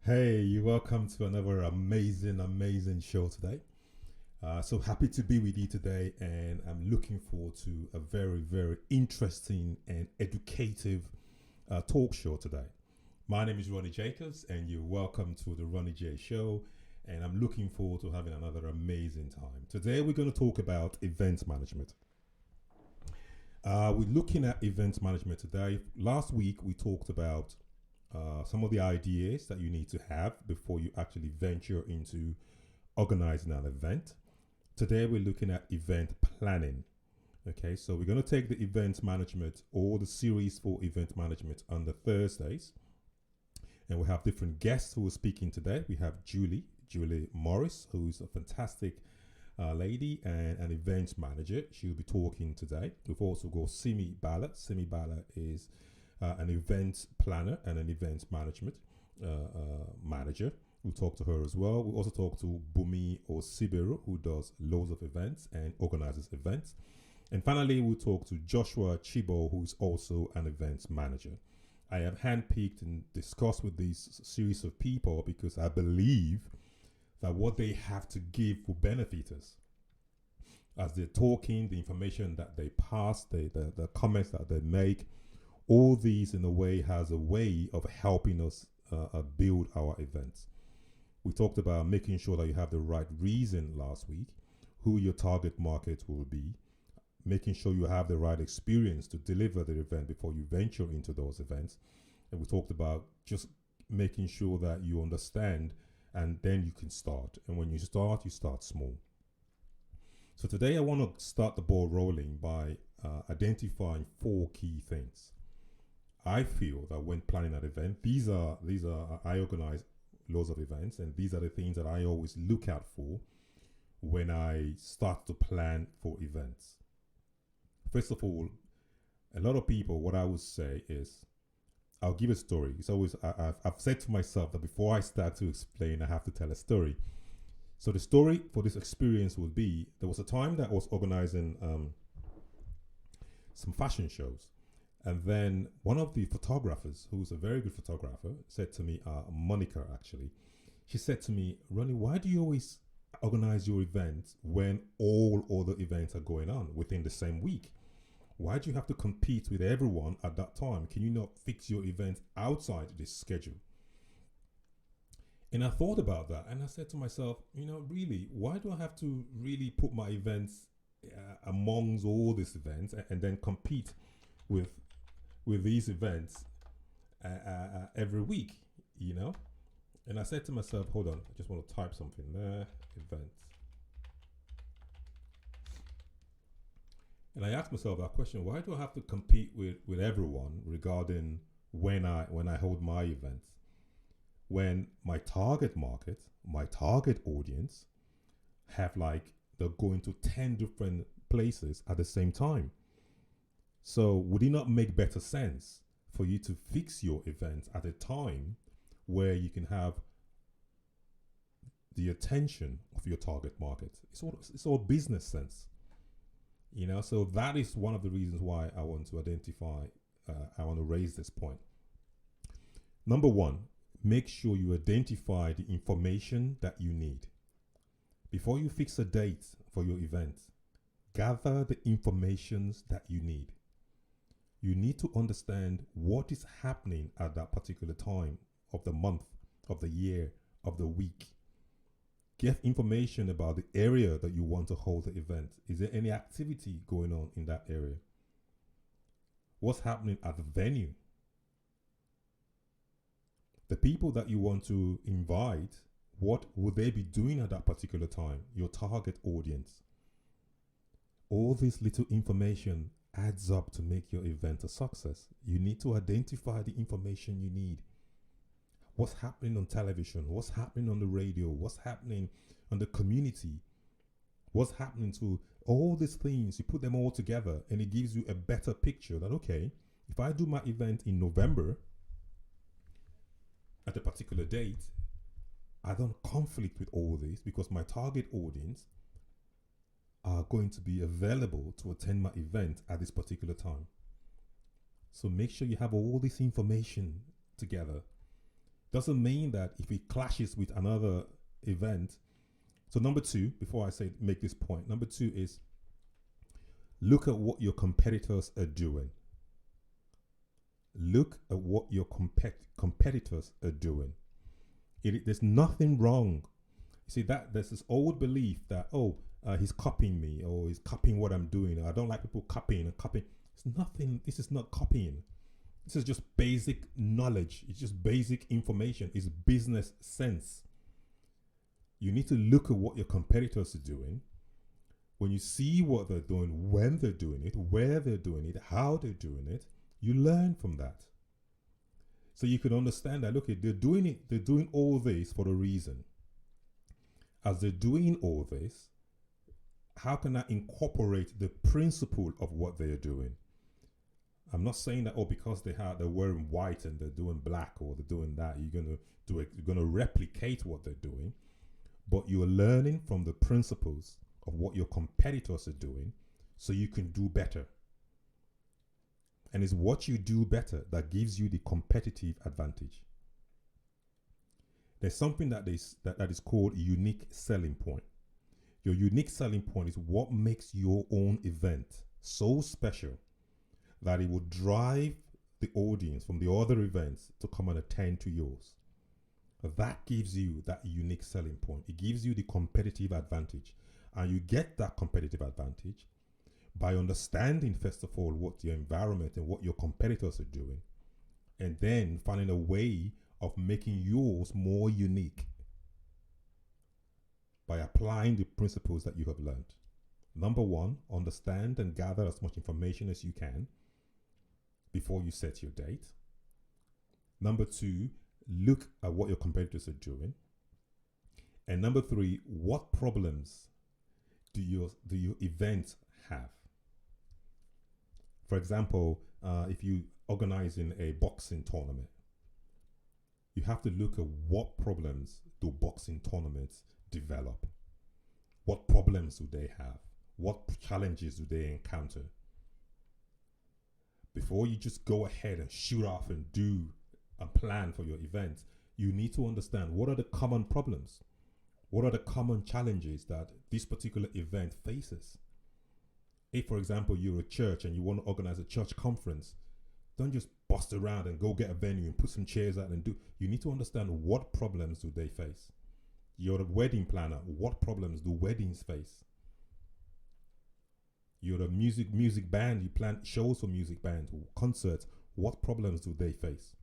Hey, you welcome to another amazing show today. So happy to be with you today, and I'm looking forward to a very interesting and educative talk show today. My name is Ronnie Jacobs, and you're welcome to the Ronnie J Show. And I'm looking forward to having another amazing time. Today, we're going to talk about event management. We're looking at event management today. Last week, we talked about some of the ideas that you need to have before you actually venture into organizing an event. Today, we're looking at event planning. Okay, so we're going to take the event management or the series for event management on the Thursdays, and we have different guests who are speaking today. We have Julie Morris, who's a fantastic lady and an event manager. She'll be talking today. We've also got Simi Bala. Simi Bala is an event planner and an event management manager. We'll talk to her as well. We'll also talk to Bunmi or Osiberu, who does loads of events and organizes events. And finally, we'll talk to Joshua Chigbo, who's also an event manager. I have handpicked and discussed with this series of people because I believe that what they have to give will benefit us. As they're talking, the information that they pass, the comments that they make, all these in a way has a way of helping us build our events. We talked about making sure that you have the right reason last week, who your target market will be, making sure you have the right experience to deliver the event before you venture into those events. And we talked about just making sure that you understand and then you can start. And when you start small. So today I want to start the ball rolling by identifying four key things. I feel that when planning an event, these are I organize loads of events, and these are the things that I always look out for when I start to plan for events. First of all, a lot of people, what I would say is, I'll give a story. It's always I've said to myself that before I start to explain, I have to tell a story. So the story for this experience would be there was a time that I was organizing some fashion shows. And then one of the photographers, who's a very good photographer, said to me, Monica actually, she said to me, Ronnie, why do you always organize your events when all other events are going on within the same week? Why do you have to compete with everyone at that time? Can you not fix your events outside this schedule? And I thought about that and I said to myself, really, why do I have to really put my events amongst all these events and then compete with these events every week, you know? And I said to myself, hold on, I just want to type something there, events. And I asked myself that question, why do I have to compete with everyone regarding when I hold my events? When my target market, my target audience have they're going to 10 different places at the same time. So would it not make better sense for you to fix your events at a time where you can have the attention of your target market? It's all business sense, So that is one of the reasons why I want to identify. I want to raise this point. Number one, make sure you identify the information that you need before you fix a date for your event. Gather the informations that you need. You need to understand what is happening at that particular time of the month, of the year, of the week. Get information about the area that you want to hold the event. Is there any activity going on in that area? What's happening at the venue? The people that you want to invite, what would they be doing at that particular time? Your target audience. All this little information adds up to make your event a success. You need to identify the information you need. What's happening on television? What's happening on the radio? What's happening on the community? What's happening to all these things? You put them all together and it gives you a better picture that, okay, if I do my event in November at a particular date, I don't conflict with all this because my target audience are going to be available to attend my event at this particular time. So make sure you have all this information together Doesn't mean that if it clashes with another event. So number two, before I say make this point, number two is look at what your competitors are doing. Look at what your competitors are doing. There's nothing wrong. You see that there's this old belief that he's copying me, or he's copying what I'm doing. I don't like people copying and copying. It's nothing. This is not copying. This is just basic knowledge. It's just basic information. It's business sense. You need to look at what your competitors are doing. When you see what they're doing, when they're doing it, where they're doing it, how they're doing it, you learn from that. So you can understand that, look, they're doing all this for a reason. As they're doing all this, how can I incorporate the principle of what they're doing? I'm not saying that, because they're wearing white and they're doing black, or they're doing that, you're going to replicate what they're doing, but you're learning from the principles of what your competitors are doing so you can do better. And it's what you do better that gives you the competitive advantage. There's something that is called unique selling point. Your unique selling point is what makes your own event so special that it will drive the audience from the other events to come and attend to yours. That gives you that unique selling point. It gives you the competitive advantage. And you get that competitive advantage by understanding, first of all, what your environment and what your competitors are doing, and then finding a way of making yours more unique by applying the principles that you have learned. Number one, understand and gather as much information as you can before you set your date. Number two, look at what your competitors are doing. And number three, what problems do your event have? For example, if you organizing a boxing tournament, you have to look at what problems do boxing tournaments develop. What problems do they have? What challenges do they encounter? Before you just go ahead and shoot off and do a plan for your event, you need to understand what are the common problems. What are the common challenges that this particular event faces? If, for example, you're a church and you want to organize a church conference, don't just bust around and go get a venue and put some chairs out and do. You need to understand what problems do they face. You're a wedding planner. What problems do weddings face? You're a music band. You plan shows for music bands, concerts. What problems do they face?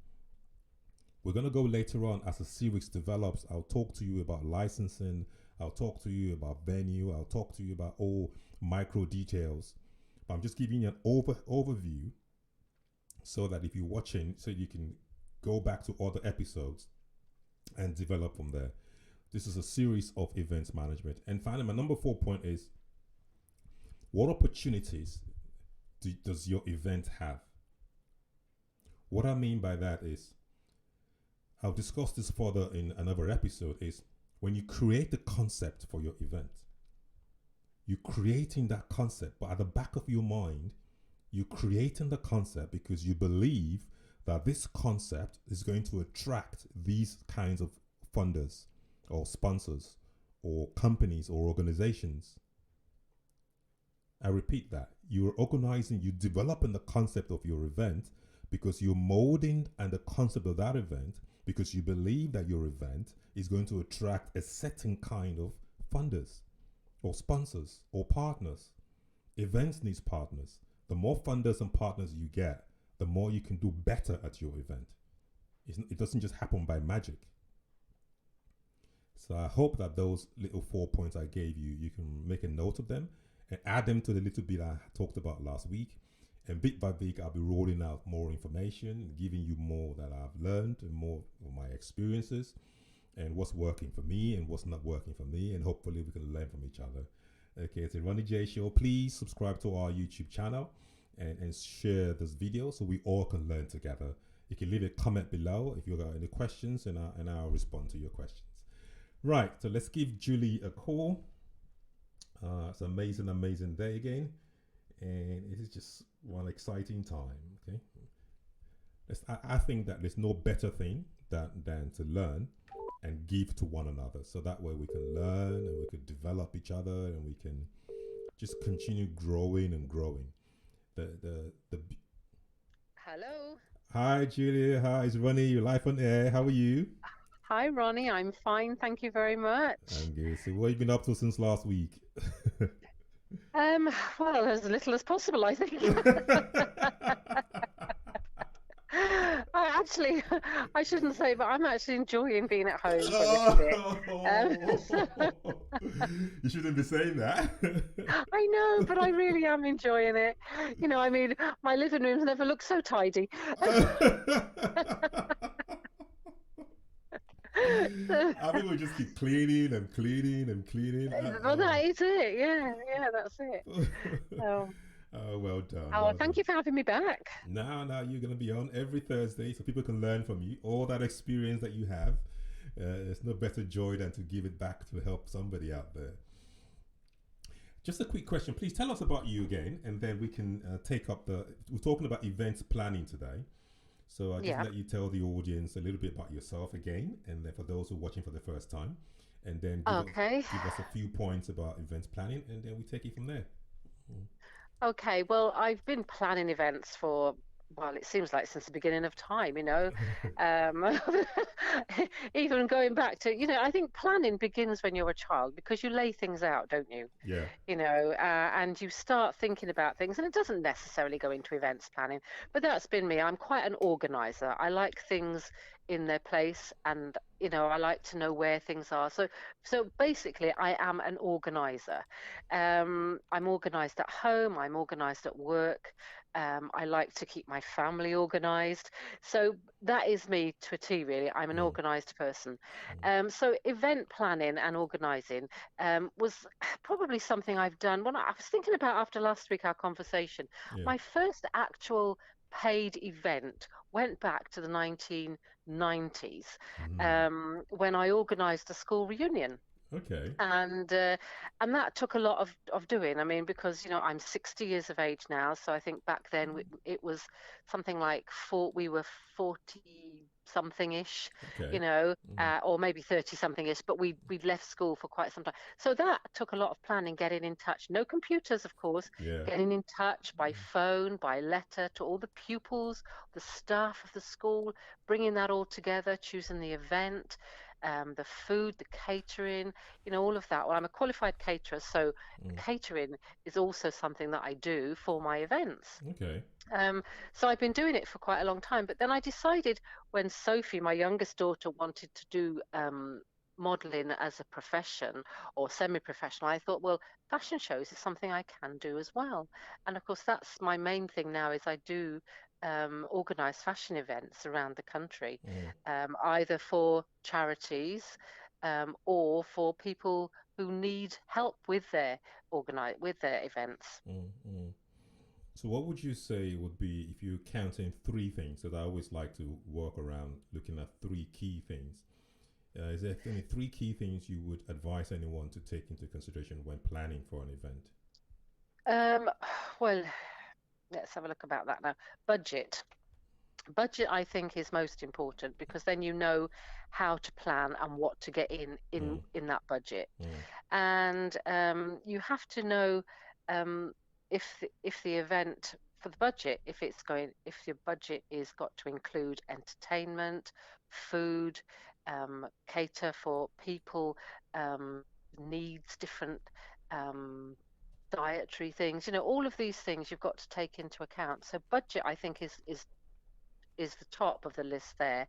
We're going to go later on as the series develops. I'll talk to you about licensing. I'll talk to you about venue. I'll talk to you about all micro details. But I'm just giving you an overview so that if you're watching, so you can go back to other episodes and develop from there. This is a series of events management. And finally, my number 4 point is, what opportunities does your event have? What I mean by that is, I'll discuss this further in another episode, is when you create the concept for your event, you're creating that concept, but at the back of your mind, you're creating the concept because you believe that this concept is going to attract these kinds of funders or sponsors or companies or organizations. I repeat that. You're developing the concept of your event because you're molding and the concept of that event because you believe that your event is going to attract a certain kind of funders or sponsors or partners. Events needs partners. The more funders and partners you get, the more you can do better at your event. It doesn't just happen by magic. So I hope that those little 4 points I gave you, you can make a note of them and add them to the little bit I talked about last week. And bit by bit, I'll be rolling out more information and giving you more that I've learned and more of my experiences and what's working for me and what's not working for me. And hopefully we can learn from each other. Okay, it's a Ronnie J Show. Please subscribe to our YouTube channel and share this video so we all can learn together. You can leave a comment below if you've got any questions and I'll respond to your questions. Right, so let's give Julie a call. It's an amazing day again. And it is just one exciting time, okay? I think that there's no better thing than to learn and give to one another. So that way we can learn and we can develop each other and we can just continue growing and growing. The Hello. Hi Julia, hi, it's Ronnie. You're live on air. How are you? Hi, Ronnie. I'm fine. Thank you very much. I'm good. So what have you been up to since last week? Um, well, as little as possible, I think. Actually, I shouldn't say, but I'm actually enjoying being at home for a little bit. So, Oh, you shouldn't be saying that. I know, but I really am enjoying it. I mean, my living room's never looked so tidy. So, I think we just keep cleaning and cleaning and cleaning. well, that is it. Yeah, yeah, that's it. So, Oh, well done, oh, well thank done. you for having me back. Now you're gonna be on every Thursday, so people can learn from you all that experience that you have. There's no better joy than to give it back to help somebody out there. Just a quick question, please tell us about you again, and then we can take up the. We're talking about events planning today, so I just Yeah. let you tell the audience a little bit about yourself again, and then for those who are watching for the first time, and then Okay. give us a few points about events planning, and then we take it from there. Mm. Okay, well, I've been planning events for, well, it seems like since the beginning of time, Um, even going back to, I think planning begins when you're a child because you lay things out, don't you? Yeah. And you start thinking about things, and it doesn't necessarily go into events planning, but that's been me. I'm quite an organizer. I like things in their place, and I like to know where things are. So basically, I am an organizer. I'm organized at home. I'm organized at work. I like to keep my family organized. So that is me to a T, really. I'm an Mm, organized person. mm, So event planning and organizing was probably something I've done. When I was thinking about after last week, our conversation, yeah. my first actual paid event went back to the 1990s Mm. when I organized a school reunion Okay. and uh, and that took a lot of doing. I mean, because I'm 60 years of age now, so I think back then it was something like we were 40 something ish, Okay. Mm. or maybe 30 something ish, but we'd left school for quite some time. So that took a lot of planning, getting in touch. No computers, of course, Yeah. getting in touch by phone, by letter to all the pupils, the staff of the school, bringing that all together, choosing the event. The food, the catering, all of that. Well, I'm a qualified caterer, so the Mm. catering is also something that I do for my events. Okay. Um, so I've been doing it for quite a long time. But then I decided when Sophie, my youngest daughter, wanted to do modeling as a profession or semi-professional, I thought, well, fashion shows is something I can do as well. And of course, that's my main thing now is I do organize fashion events around the country, Mm. either for charities or for people who need help with their events. Mm. Mm. So, what would you say would be if you're counting three things? That I always like to work around looking at three key things. Is there any three key things you would advise anyone to take into consideration when planning for an event? Um, well, let's have a look about that now. Budget. Budget, I think, is most important because then you know how to plan and what to get in in Mm. in that budget. Mm. And you have to know if the event for the budget, if your budget is got to include entertainment, food, cater for people needs different um, dietary things, all of these things you've got to take into account. So budget, I think, is the top of the list there.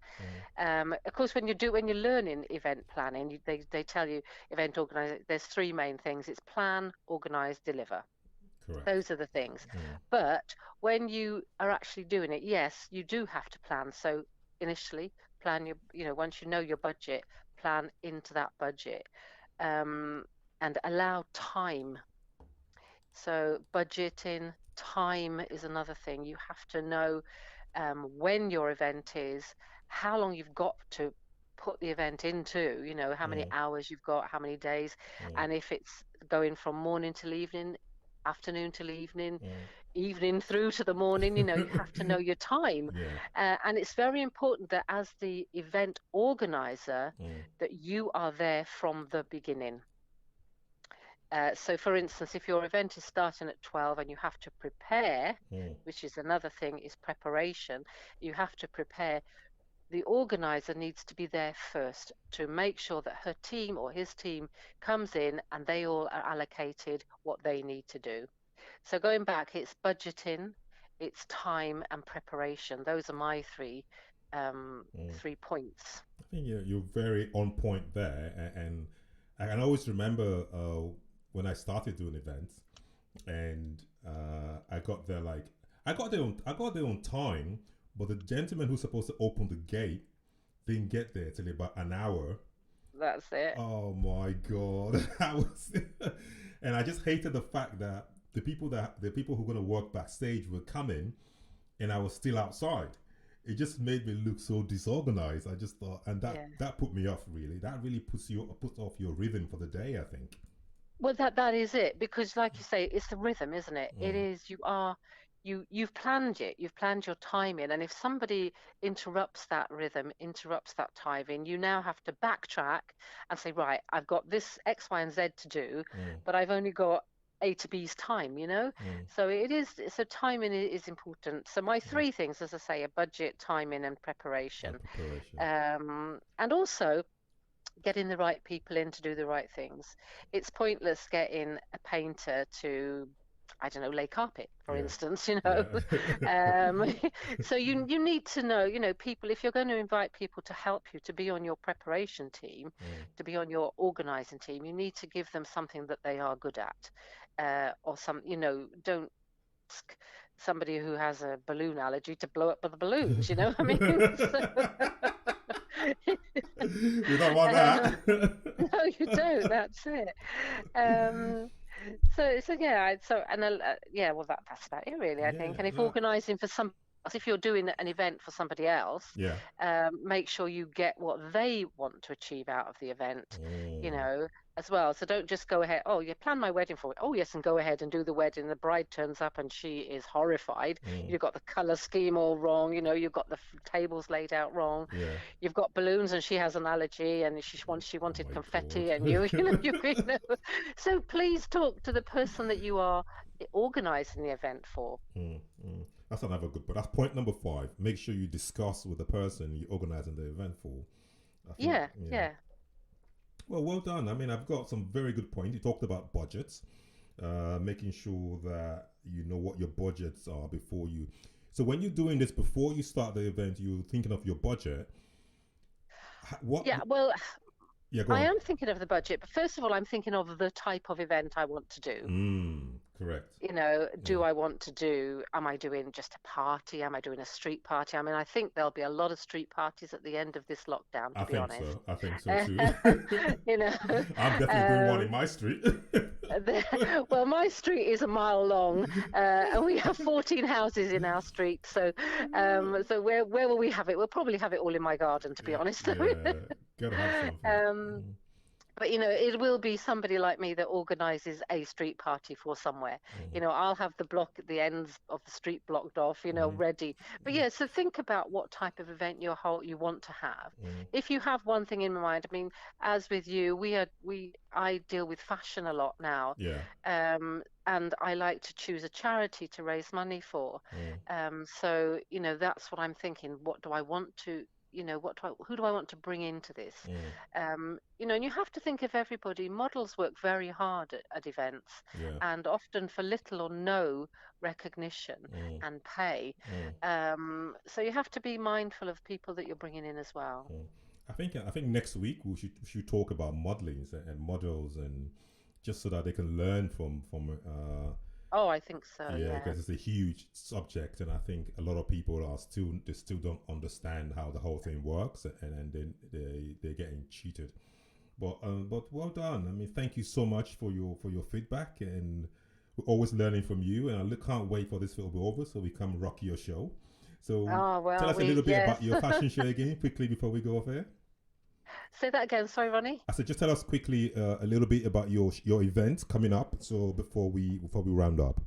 Mm. Of course, when you're learning event planning, they tell you event organize. There's three main things: it's plan, organize, deliver. Correct. Those are the things. Mm. But when you are actually doing it, yes, you do have to plan. So initially, plan once you know your budget, plan into that budget, um, and allow time. So budgeting time is another thing. You have to know when your event is, how long you've got to put the event into, how many Mm. hours you've got, how many days, Mm. and if it's going from morning till evening, afternoon till evening, Mm. evening through to the morning. You have to know your time. Yeah. And it's very important that as the event organizer, Mm. that you are there from the beginning. So for instance, if your event is starting at 12 and you have to prepare, Mm. which is another thing, is preparation. You have to prepare. The organizer needs to be there first to make sure that her team or his team comes in and they all are allocated what they need to do. So going back, it's budgeting, it's time and preparation. Those are my Mm. 3 points. I think you're very on point there, and I can always remember when I started doing events, and I got there like I got there on time, but the gentleman who's supposed to open the gate didn't get there till about an hour. That's it. Oh my god, I was, and I just hated the fact that the people who were gonna work backstage were coming, and I was still outside. It just made me look so disorganized. I just thought, and Yeah. that put me off really. That really puts off your rhythm for the day, I think. Well, that is it, because like you say, it's the rhythm, isn't it? It Mm. is, you've planned it, you've planned your timing, and if somebody interrupts that rhythm, interrupts that timing, you now have to backtrack and say, right, I've got this X, Y, and Z to do, Mm. but I've only got A to B's time. Mm. So so timing is important. So my Mm. three things, as I say, are budget, timing, and And preparation. preparation. And also getting the right people in to do the right things. It's pointless getting a painter to, I don't know, lay carpet, for Yeah. instance. Yeah. Um, so you need to know, people, if you're going to invite people to help you to be on your preparation team, Mm. to be on your organizing team, you need to give them something that they are good at. Or don't ask somebody who has a balloon allergy to blow up with the balloons, you know what I mean? So, We don't want that. um, no, you don't. That's it. Um, so yeah, yeah, well, that's about it, really, I Yeah. think. And if That, organising for some, if you're doing an event for somebody else, yeah. make sure you get what they want to achieve out of the event, you Mm. know, as well. So don't just go ahead. Oh, you plan my wedding for it. Oh, yes, and go ahead and do the wedding. The bride turns up and she is horrified. Mm. You've got the colour scheme all wrong. You've got the tables laid out wrong. Yeah. You've got balloons and she has an allergy and she Oh wanted my confetti and god. so please talk to the person that you are organizing the event for. Mm. Mm. That's another good. But that's point number 5. Make sure you discuss with the person you're organizing the event for. I think. Yeah, Yeah. yeah. Well done. I mean, I've got some very good points. You talked about budgets, making sure that you know what your budgets are before you. So when you're doing this before you start the event, you're thinking of your budget. What? Yeah, well, Yeah, go I on. am thinking of the budget, but first of all, I'm thinking of the type of event I want to do. Correct. Do Yeah, I want to am I doing just a party? Am I doing a street party? I mean, I think there'll be a lot of street parties at the end of this lockdown, I to be think honest. so. I think so too. you know, I'm definitely doing one in um, my street. well, my street is a mile long, and we have 14 houses in our street. So where will we have it? We'll probably have it all in my garden, to be honest. Yeah, gotta have something. um, but it will be somebody like me that organises a street party for somewhere. Mm-hmm. I'll have the block at the ends of the street blocked off, Mm-hmm. ready. But yeah, so think about what type of event you want to have. Mm-hmm. If you have one thing in mind, I mean, as with you, I deal with fashion a lot now, Yeah. and I like to choose a charity to raise money for. Mm. So that's what I'm thinking. What do I want to who do I want to bring into this? Mm. And you have to think of everybody. Models work very hard at events, Yeah. and often for little or no recognition Mm. and pay. Mm. So you have to be mindful of people that you're bringing in as well. Mm. I think next week we should talk about modeling and models, and just so that they can learn from Oh, I think so. yeah, Yeah. because it's a huge subject, and I think a lot of people still don't understand how the whole thing works, and then they're getting cheated. But well done. I mean, thank you so much for your feedback, and we're always learning from you. And can't wait for this to be over so we come rock your show. So Oh tell well, us a little bit yes. about your fashion show again, quickly before we go off air. Say that again. Sorry, Ronnie. I said, just tell us quickly a little bit about your event coming up. So before we round up.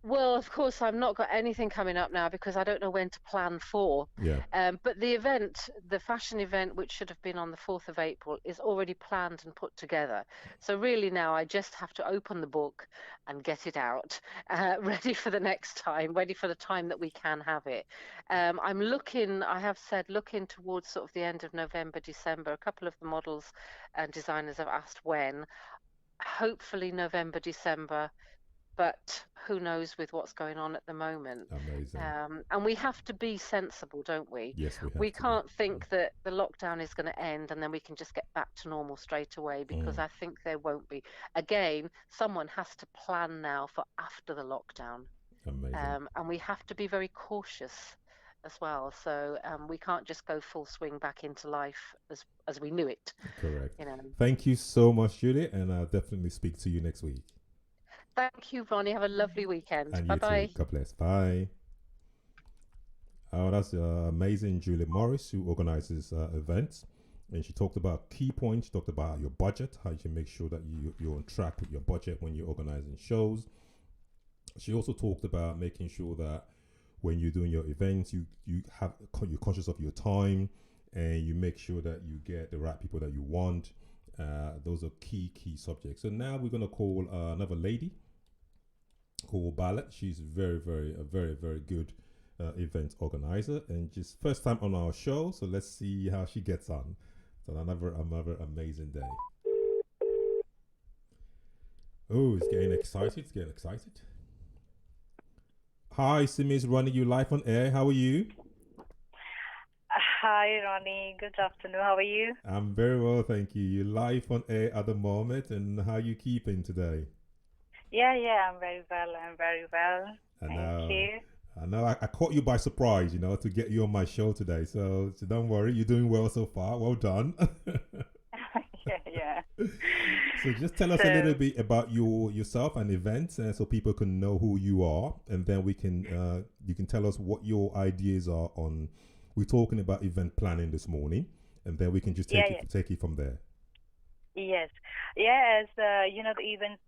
Well, of course, I've not got anything coming up now because I don't know when to plan for. Yeah. But the event, the fashion event, which should have been on the 4th of April, is already planned and put together. So really now I just have to open the book and get it out, ready for the next time, ready for the time that we can have it. I have said, looking towards sort of the end of November, December. A couple of the models and designers have asked when. Hopefully November, December, but who knows with what's going on at the moment. Amazing. And we have to be sensible, don't we? Yes, we We have to be. can't think that the lockdown is going to end and then we can just get back to normal straight away, because I think there won't be. Again, someone has to plan now for after the lockdown. Amazing. And we have to be very cautious as well. So we can't just go full swing back into life as we knew it. Correct. You know. Thank you so much, Julie, and I'll definitely speak to you next week. Thank you, Ronnie. Have a lovely weekend. And Bye you too. bye. God bless. Bye. Oh, that's amazing, Julie Morris, who organizes events. And she talked about key points. She talked about your budget, how you can make sure that you're on track with your budget when you're organizing shows. She also talked about making sure that when you're doing your events, you're conscious of your time, and you make sure that you get the right people that you want. Those are key subjects. So now we're gonna call another lady called Bala. She's a very good event organizer, and just first time on our show. So let's see how she gets on. So another amazing day. Oh, it's getting excited. Hi, Simi is running you live on air. How are you? Hi, Ronnie. Good afternoon. How are you? I'm very well, thank you. You're live on air at the moment, and how are you keeping today? Yeah, I'm very well. Thank you. I know I caught you by surprise, to get you on my show today. So don't worry, you're doing well so far. Well done. yeah. So just tell us a little bit about yourself and events, so people can know who you are, and then we can you can tell us what your ideas are on. We're talking about event planning this morning, and then we can just take it from there. Yes. Yeah, as the events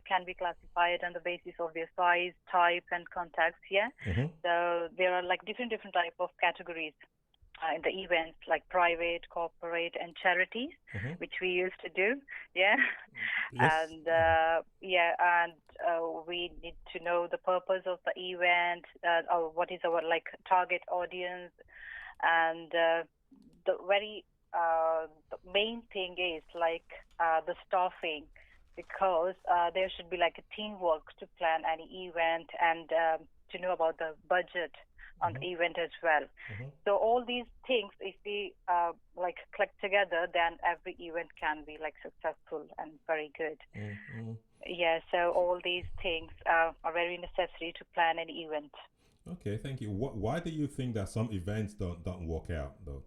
can be classified on the basis of their size, type, and context. Yeah. Mm-hmm. So there are different type of categories in the events, like private, corporate, and charities, Mm-hmm. which we used to do. Yeah. Yes. And we need to know the purpose of the event, or what is our target audience, and the main thing is the staffing, because there should be a teamwork to plan any event, and to know about the budget on the event as well. Mm-hmm. So all these things, if we click together, then every event can be successful and very good. Mm-hmm. Yeah, so all these things are very necessary to plan an event. Okay, thank you. Why do you think that some events don't work out though?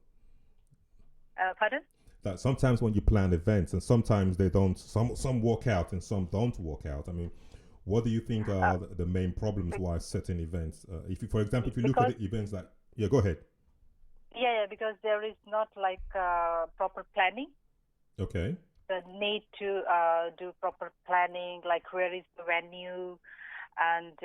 Pardon? That sometimes when you plan events, and sometimes they don't. Some work out and some don't work out. I mean, what do you think are the main problems why certain events? For example, if you look at the events go ahead. Yeah, because there is not proper planning. Okay. The need to do proper planning, where is the venue, and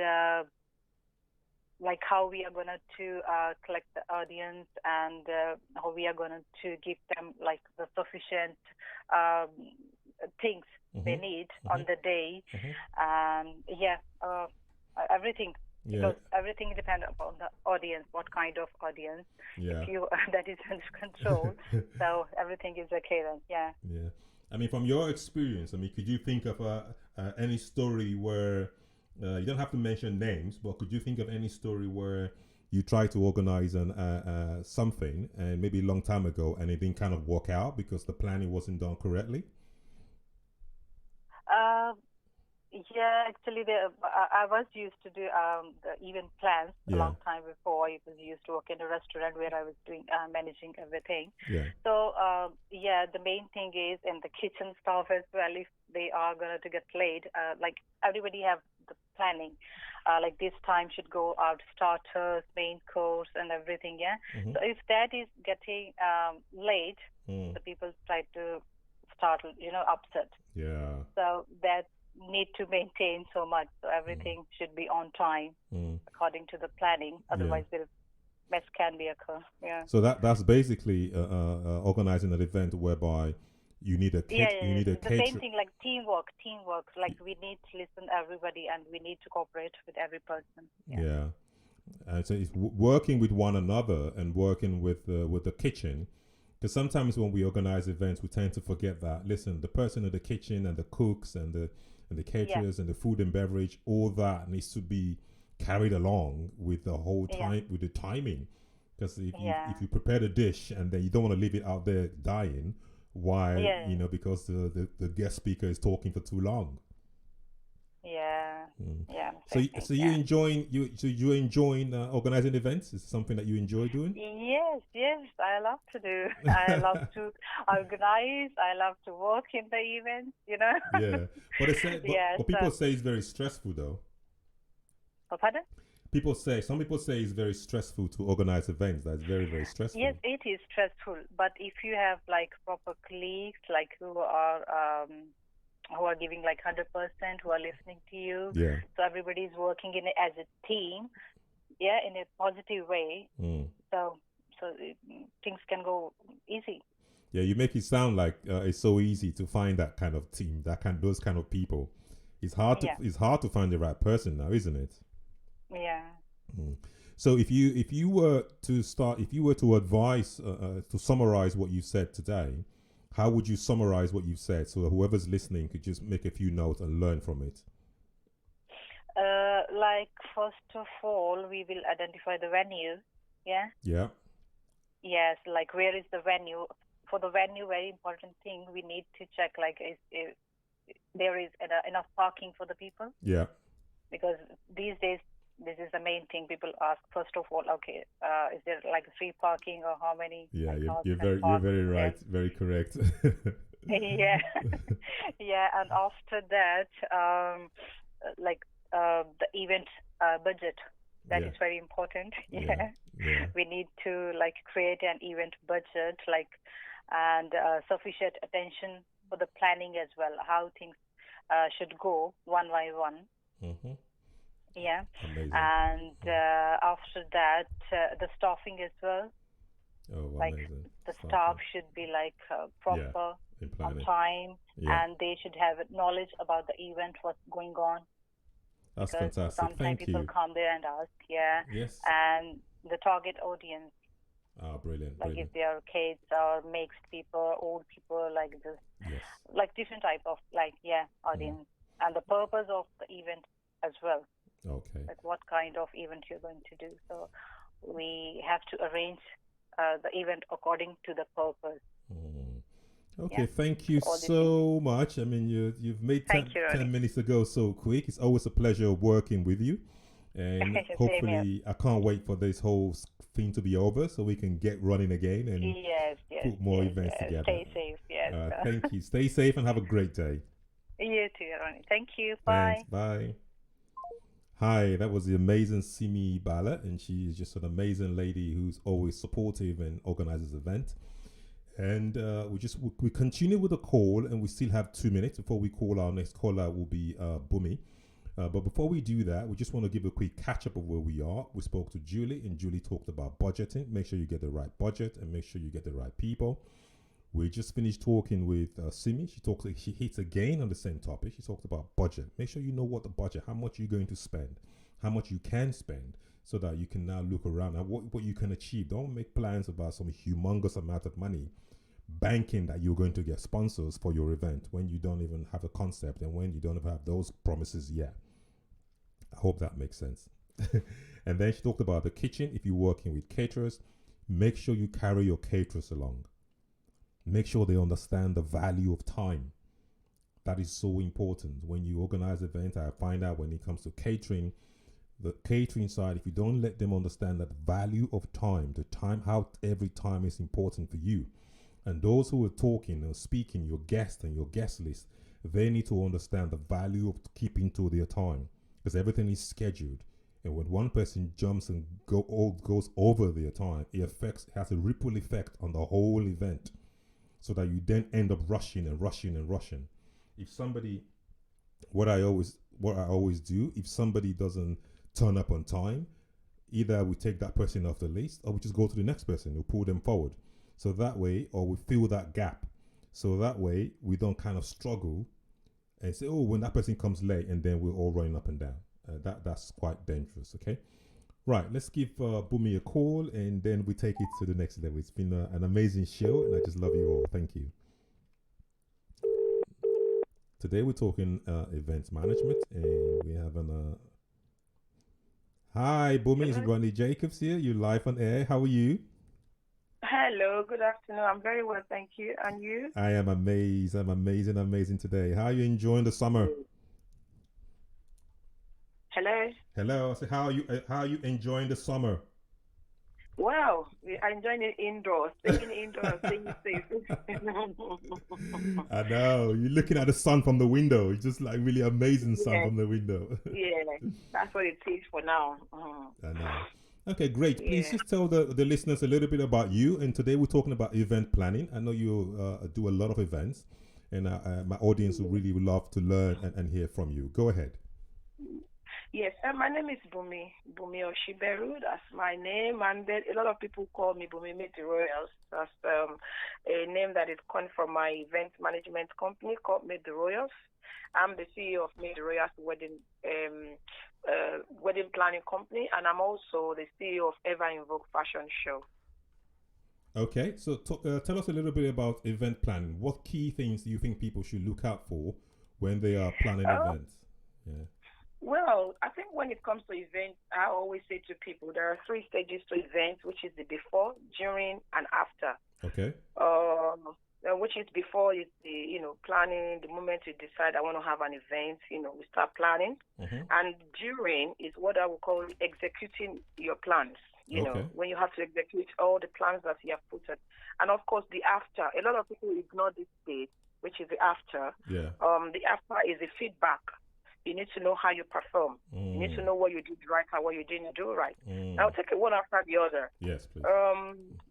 how we are going to collect the audience, and how we are going to give them the sufficient things they need on the day, and everything. Yeah. Because everything depends upon the audience, what kind of audience. Yeah. If you that is under control, so everything is okay then. Yeah. Yeah. I mean, from your experience, could you think of any story where you don't have to mention names, but could you think of any story where you tried to organize something, and maybe a long time ago, and it didn't kind of work out because the planning wasn't done correctly? Yeah, actually, I was used to do the event plans a long time before. I was used to work in a restaurant where I was doing managing everything. Yeah. So the main thing is, and the kitchen staff as well, if they are going to get laid, everybody have the planning. like this time should go out starters, main course, and everything. Yeah. Mm-hmm. So if that is getting late, the people try to start, upset. Yeah. So that need to maintain so much. So everything should be on time according to the planning. Otherwise, the mess can be occur. Yeah. So that's basically organizing an event whereby you need a you need a the same thing like teamwork. Like we need to listen to everybody and we need to cooperate with every person. Yeah. And so it's working with one another and working with the kitchen. Because sometimes when we organize events, we tend to forget that. Listen, the person in the kitchen and the cooks and the caterers and the food and beverage, all that needs to be carried along with the whole time with the timing. Because if you prepare the dish and then you don't want to leave it out there dying, why? Because the guest speaker is talking for too long. Yeah. Yeah. So you enjoying organizing events? Is it something that you enjoy doing? Yes, I love to do. I love to organize. I love to work in the events. Yeah, but people say it's very stressful though. Oh, pardon? Some people say it's very stressful to organize events. That's very, very stressful. Yes, it is stressful. But if you have like proper colleagues, like who are giving like 100%, who are listening to you. Yeah. So everybody is working as a team, in a positive way. So things can go easy. Yeah, you make it sound like it's so easy to find that kind of team, those kind of people. It's hard to find the right person now, isn't it? Yeah. So if you were to advise to summarize what you said today, how would you summarize what you've said so that whoever's listening could just make a few notes and learn from it? Like, first of all, we will identify the venue. Yeah? Yeah. Yes, like where is the venue? For the venue, very important thing, we need to check like if there is enough parking for the people. Yeah. Because these days, this is the main thing people ask. First of all, okay, is there like free parking or how many? Yeah, you're very right, very correct. Yeah, yeah, and after that, the event budget. That is very important. Yeah. We need to like create an event budget, and sufficient attention for the planning as well. How things should go one by one. Mm-hmm. Yeah. Amazing. And after that, the staffing as well. Oh, like amazing. The staff should be like proper on time, and they should have knowledge about the event, what's going on. That's because fantastic. Sometimes people come there and ask, Yes. And the target audience. Brilliant. Like if they are kids or mixed people, old people, like this, like different type of audience, and the purpose of the event as well. Okay. Like what kind of event you're going to do. So we have to arrange the event according to the purpose. Okay, thank you so much. I mean, you've made 10 minutes ago so quick. It's always a pleasure working with you. And hopefully, I can't wait for this whole thing to be over so we can get running again and put more events together. Stay safe, thank you. Stay safe and have a great day. You too, Ronnie. Thank you. Bye. Thanks. Bye. Hi, that was the amazing Simi Bala, and she is just an amazing lady who's always supportive and organizes events. And we continue with the call, and we still have 2 minutes before we call our next caller. Will be Bunmi. But before we do that, we just want to give a quick catch up of where we are. We spoke to Julie, and Julie talked about budgeting. Make sure you get the right budget, and make sure you get the right people. We just finished talking with Simi. She hits again on the same topic. She talked about budget. Make sure you know what the budget, how much you're going to spend, how much you can spend, so that you can now look around at what you can achieve. Don't make plans about some humongous amount of money, banking that you're going to get sponsors for your event when you don't even have a concept and when you don't even have those promises yet. I hope that makes sense. And then she talked about the kitchen. If you're working with caterers, make sure you carry your caterers along. Make sure they understand the value of time. That is so important. When you organize events, I find out when it comes to catering, the catering side, if you don't let them understand that value of time, how every time is important for you. And those who are talking or speaking, your guest and your guest list, they need to understand the value of keeping to their time. because everything is scheduled. And when one person jumps and goes over their time, it has a ripple effect on the whole event, so that you then end up rushing and rushing and rushing. If somebody, what I always do, if somebody doesn't turn up on time, either we take that person off the list, or we just go to the next person, we pull them forward. So that way, or we fill that gap. So that way, we don't kind of struggle and say, oh, when that person comes late, and then we're all running up and down. That's quite dangerous, okay? Right, let's give Bunmi a call, and then we take it to the next level. It's been an amazing show, and I just love you all. Thank you. Today we're talking events management, and we have Hi, Bunmi, it's Ronnie Jacobs here. You're live on air. How are you? Hello, good afternoon. I'm very well, thank you. And you? I am amazed. I'm amazing today. How are you enjoying the summer? Hello. So how are you enjoying the summer? Wow, I'm enjoying it indoors. Staying indoors, staying safe. I know. You're looking at the sun from the window. It's just like really amazing sun from the window. Yeah, that's what it is for now. I know. Okay, great. Please just tell the listeners a little bit about you. And today we're talking about event planning. I know you do a lot of events, and my audience would really love to learn and hear from you. Go ahead. Yes, my name is Bunmi Osiberu. That's my name, and a lot of people call me Bunmi Meet the Royals. That's a name that is coined from my event management company called Meet the Royals. I'm the CEO of Meet the Royals wedding planning company, and I'm also the CEO of Ever Invoke Fashion Show. Okay, so tell us a little bit about event planning. What key things do you think people should look out for when they are planning events? Yeah. Well, I think when it comes to events, I always say to people there are 3 stages to events, which is the before, during, and after. Okay. Which is before is the planning. The moment you decide I want to have an event, we start planning, and during is what I would call executing your plans. When you have to execute all the plans that you have put in, and of course the after. A lot of people ignore this stage, which is the after. Yeah. The after is the feedback. You need to know how you perform. You need to know what you did right and what you didn't do right. Now take it one after the other. Yes, please.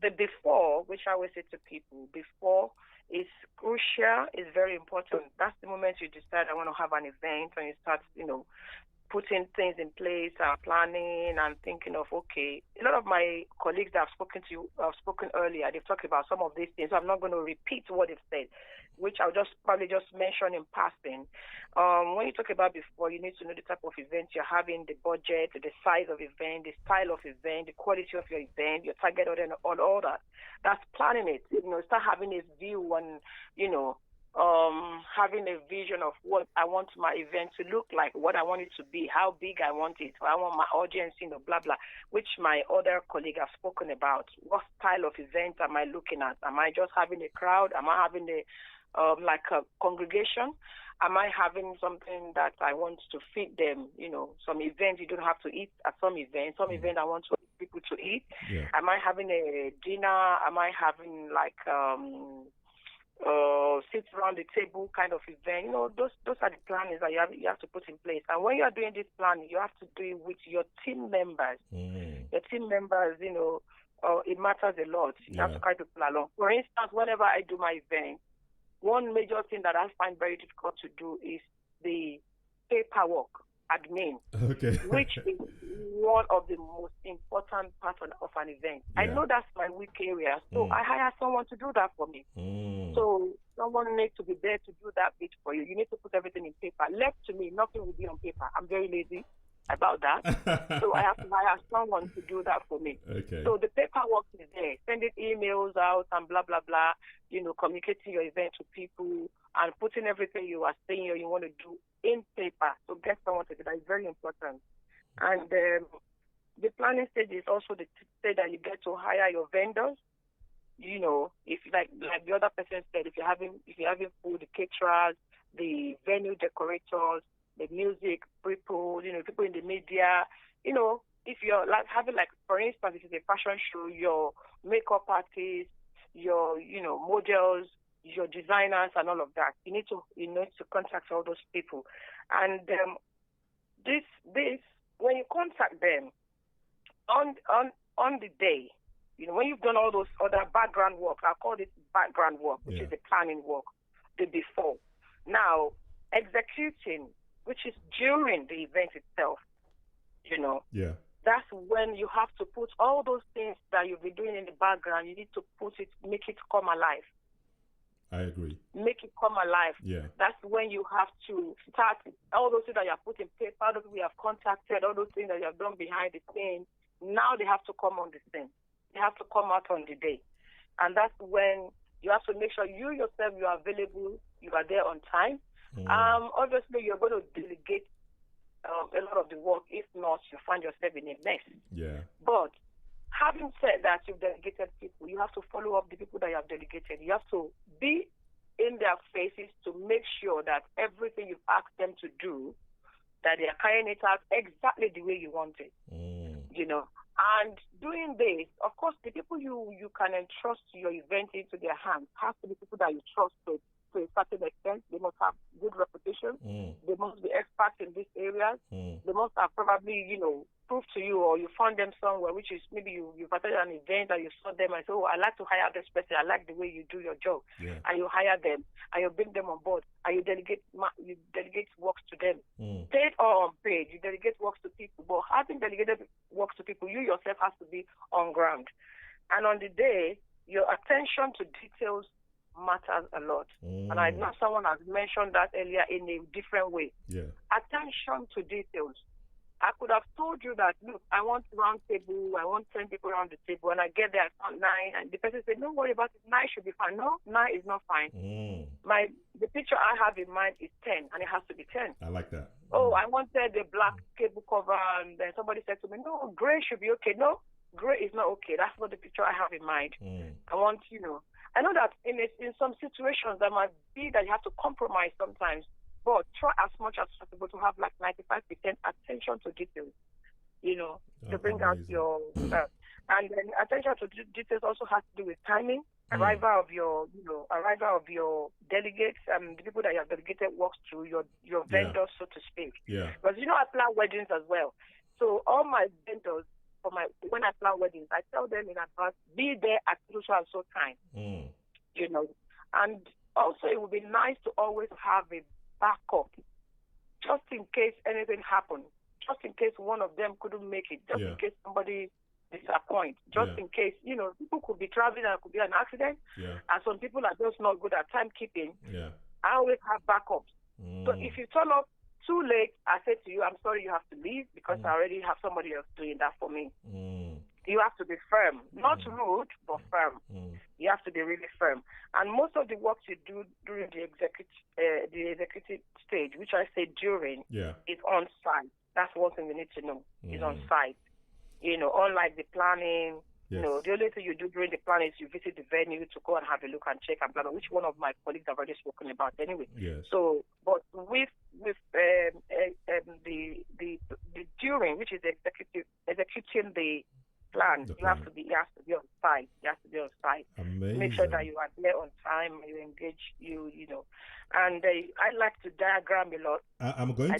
The before, which I always say to people, before is crucial, is very important. That's the moment you decide I want to have an event, and you start, putting things in place, planning and thinking of, okay, a lot of my colleagues that I've spoken earlier, they've talked about some of these things. So I'm not going to repeat what they've said, which I'll probably just mention in passing. When you talk about before, you need to know the type of event you're having, the budget, the size of event, the style of event, the quality of your event, your target audience, all that. That's planning it. Start having a view on, having a vision of what I want my event to look like, what I want it to be, how big I want it, I want my audience, blah, blah, which my other colleague have spoken about. What style of event am I looking at? Am I just having a crowd? Am I having a congregation? Am I having something that I want to feed them? Some events you don't have to eat at some events. Some events I want people to eat. Yeah. Am I having a dinner? Am I having sit around the table kind of event? Those are the plannings that you have to put in place. And when you are doing this planning, you have to do it with your team members. Your team members, it matters a lot. You have to carry people along. For instance, whenever I do my event, one major thing that I find very difficult to do is the paperwork, admin, which is one of the most important parts of an event. Yeah. I know that's my weak area, so I hire someone to do that for me. So someone needs to be there to do that bit for you. You need to put everything in paper. Left to me, nothing will be on paper. I'm very lazy about that. So I have to hire someone to do that for me. Okay. So the paperwork is there. Sending emails out and blah, blah, blah, communicating your event to people and putting everything you are saying or you want to do in paper. So get someone to do that is very important. And the planning stage is also the stage that you get to hire your vendors. If like the other person said, if you're having food, the caterers, the venue decorators, the music people, people in the media, if you're having for instance, if it's a fashion show, your makeup artists, your, models, your designers and all of that, you need to contact all those people. And this when you contact them on the day, when you've done all those other background work, I call it background work, which is the planning work, the before. Now, executing, which is during the event itself, that's when you have to put all those things that you've been doing in the background, you need to make it come alive. I agree. Make it come alive. Yeah. That's when you have to start all those things that you have put in paper, all those we have contacted, all those things that you have done behind the scenes. Now they have to come on the scene. They have to come out on the day. And that's when you have to make sure you yourself, you are available, you are there on time. Obviously, you're going to delegate a lot of the work. If not, you find yourself in a mess. Yeah. But having said that, you've delegated people, you have to follow up the people that you have delegated. You have to be in their faces to make sure that everything you've asked them to do, that they are carrying it out exactly the way you want it. And doing this, of course, the people you can entrust your event into their hands have to be people that you trust to a certain extent. They must have good reputation. They must be experts in these areas. They must have probably, proved to you, or you found them somewhere, which is maybe you've attended an event and you saw them and say, I like to hire this person. I like the way you do your job. Yeah. And you hire them and you bring them on board and you delegate works to them. Paid or unpaid, you delegate works to people. But having delegated works to people, you yourself has to be on ground. And on the day, your attention to details matters a lot. And I know someone has mentioned that earlier in a different way. Yeah. Attention to details. I could have told you that, look, I want round table, I want 10 people around the table. When I get there, I found 9, and the person said, don't worry about it, 9 should be fine. No, 9 is not fine. The picture I have in mind is 10, and it has to be 10. I like that. Oh, I wanted the black cable cover, and then somebody said to me, no, gray should be okay. No, gray is not okay. That's not the picture I have in mind. I want, I know that in some situations, there might be that you have to compromise sometimes. But try as much as possible to have like 95% attention to details, to bring out your and then attention to details also has to do with timing, arrival of your delegates and the people that you have delegated works to, your vendors, so to speak. Yeah. Because I plan weddings as well. So all my vendors when I plan weddings, I tell them in advance, be there at so and so time. And also it would be nice to always have a backup, just in case anything happened, just in case one of them couldn't make it, just in case somebody disappoints, just in case, people could be traveling and it could be an accident, and some people are just not good at timekeeping. I always have backups. So if you turn up too late, I say to you, I'm sorry, you have to leave because I already have somebody else doing that for me. You have to be firm, not rude, but firm. You have to be really firm. And most of the work you do during the executive stage, which I say during, is on site. That's one thing we need to know. Is on site. Unlike the planning. Yes. The only thing you do during the plan is you visit the venue to go and have a look and check and plan, which one of my colleagues have already spoken about anyway. Yes. So, but with the during, which is executing the plan, you have to be on site. You have to be on site. Amazing. Make sure that you are there on time. You engage. And I like to diagram a lot. I'm going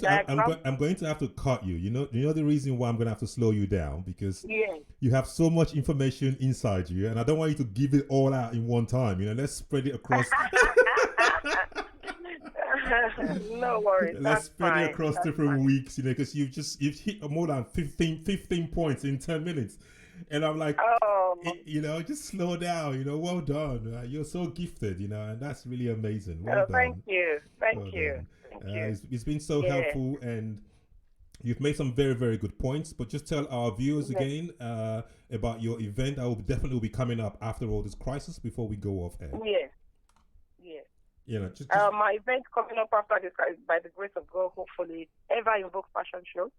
to have to cut you. You know the reason why I'm going to have to slow you down, because you have so much information inside you, and I don't want you to give it all out in one time. Let's spread it across. No worries. Let's spread it across different weeks. Because you've hit more than 15 points in 10 minutes. And I'm like, just slow down, well done. You're so gifted, and that's really amazing. Well done. Thank you. Thank you. It's been so helpful, and you've made some very, very good points. But just tell our viewers again about your event that will definitely be coming up after all this crisis before we go off air. Yes. My event coming up after this, by the grace of God, hopefully, Ever Invoke Fashion Show.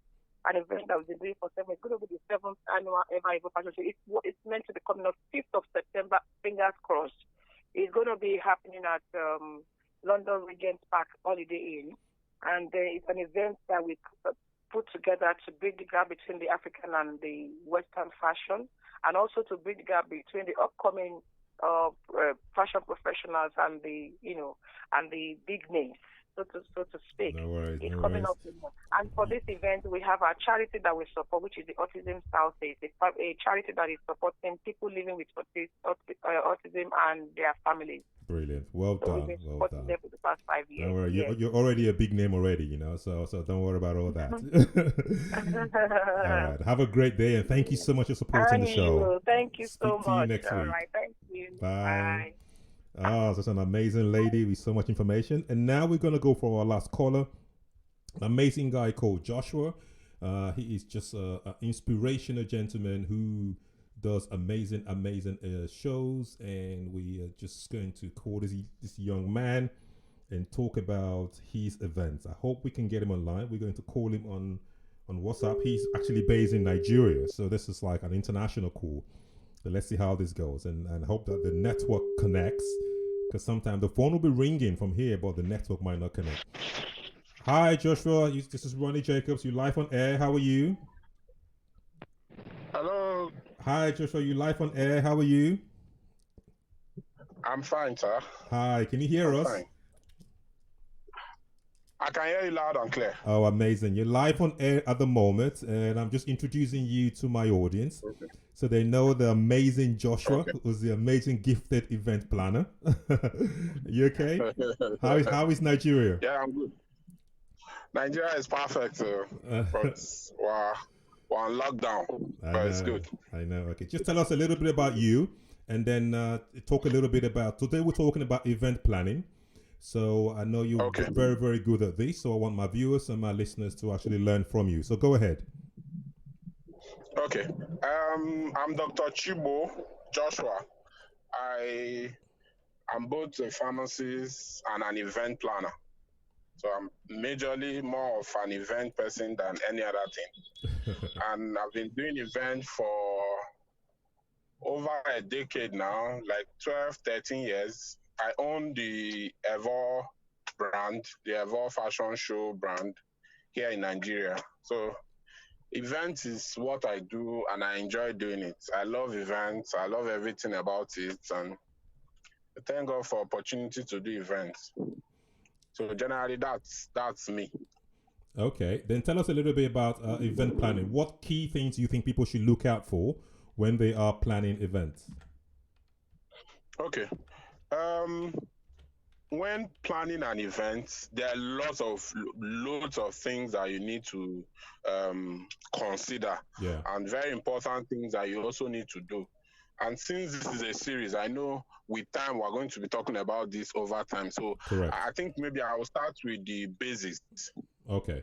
An event that we've been doing for 7 years. It's going to be the 7th annual Ever Invoke Fashion Show. It's meant to be coming up 5th of September, fingers crossed. It's going to be happening at London Regent's Park Holiday Inn. And it's an event that we put together to bridge the gap between the African and the Western fashion, and also to bridge the gap between the upcoming fashion professionals and the big names. so to speak. No worries. It's No coming worries. up with more. And for this event, we have our charity that we support, which is the Autism Southeast, a charity that is supporting people living with autism and their families. Brilliant. Well So we've done. been Well supporting done. them for the past 5 years. Don't worry. Yes. You're already a big name already, you know. So don't worry about all that. All right. Have a great day, and thank you so much for supporting the show. Thank you Speak so to much. you next All week. right. Thank you. Bye. Bye. Ah, such an amazing lady with so much information. And now we're gonna go for our last caller. An amazing guy called Joshua. He is just an inspirational gentleman who does amazing shows, and we are just going to call this young man and talk about his events. I hope we can get him online. We're going to call him on WhatsApp. He's actually based in Nigeria, so this is like an international call. So let's see how this goes, and hope that the network connects, because sometimes the phone will be ringing from here, but the network might not connect. Hi, Joshua. This is Ronnie Jacobs. You live on air. How are you? Hello. Hi, Joshua. You live on air. How are you? I'm fine, sir. Hi. Can you hear us? Fine. I can hear you loud and clear. Oh, amazing. You're live on air at the moment, and I'm just introducing you to my audience. Okay. So they know the amazing Joshua, who's the amazing gifted event planner. You okay? How is Nigeria? Yeah, I'm good. Nigeria is perfect, but we're on lockdown, but it's good. I know. Okay, just tell us a little bit about you, and then talk a little bit about. Today we're talking about event planning. So I know you're very, very good at this. So I want my viewers and my listeners to actually learn from you. So go ahead. Okay. I'm Dr. Chigbo Joshua. I'm both a pharmacist and an event planner. So I'm majorly more of an event person than any other thing. And I've been doing events for over a decade now, like 12, 13 years. I own the Evo brand, the Evo fashion show brand here in Nigeria. So events is what I do, and I enjoy doing it. I love events. I love everything about it, and thank God for opportunity to do events. So generally, that's me. Okay, then tell us a little bit about event planning. What key things do you think people should look out for when they are planning events? Okay. When planning an event, there are loads of things that you need to consider, and very important things that you also need to do. And since this is a series, I know with time we're going to be talking about this over time. So I think maybe I will start with the basics. Okay.